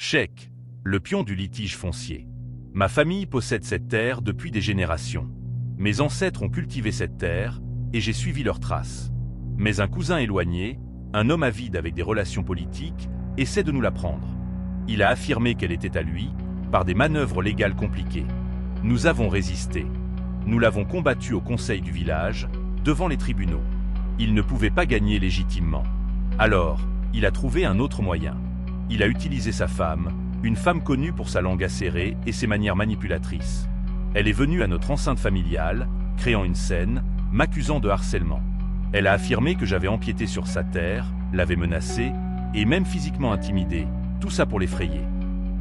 Chèque, le pion du litige foncier. Ma famille possède cette terre depuis des générations. Mes ancêtres ont cultivé cette terre et j'ai suivi leurs traces. Mais un cousin éloigné, un homme avide avec des relations politiques, essaie de nous la prendre. Il a affirmé qu'elle était à lui, par des manœuvres légales compliquées. Nous avons résisté. Nous l'avons combattu au conseil du village, devant les tribunaux. Il ne pouvait pas gagner légitimement. Alors, il a trouvé un autre moyen. Il a utilisé sa femme, une femme connue pour sa langue acérée et ses manières manipulatrices. Elle est venue à notre enceinte familiale, créant une scène, m'accusant de harcèlement. Elle a affirmé que j'avais empiété sur sa terre, l'avait menacée, et même physiquement intimidée, tout ça pour l'effrayer.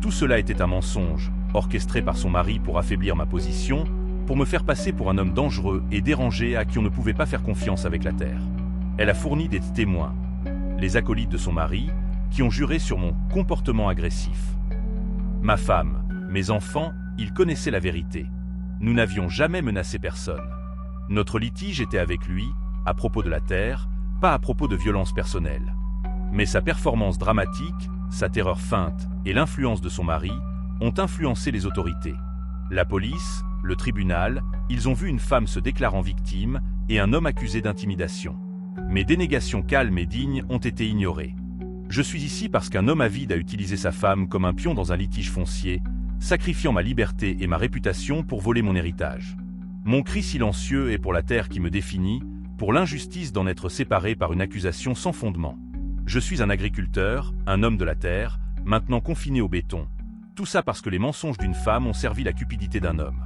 Tout cela était un mensonge, orchestré par son mari pour affaiblir ma position, pour me faire passer pour un homme dangereux et dérangé à qui on ne pouvait pas faire confiance avec la terre. Elle a fourni des témoins, les acolytes de son mari, qui ont juré sur mon comportement agressif. Ma femme, mes enfants, ils connaissaient la vérité. Nous n'avions jamais menacé personne. Notre litige était avec lui, à propos de la terre, pas à propos de violences personnelles. Mais sa performance dramatique, sa terreur feinte et l'influence de son mari ont influencé les autorités. La police, le tribunal, ils ont vu une femme se déclarant victime et un homme accusé d'intimidation. Mes dénégations calmes et dignes ont été ignorées. Je suis ici parce qu'un homme avide a utilisé sa femme comme un pion dans un litige foncier, sacrifiant ma liberté et ma réputation pour voler mon héritage. Mon cri silencieux est pour la terre qui me définit, pour l'injustice d'en être séparé par une accusation sans fondement. Je suis un agriculteur, un homme de la terre, maintenant confiné au béton. Tout ça parce que les mensonges d'une femme ont servi la cupidité d'un homme.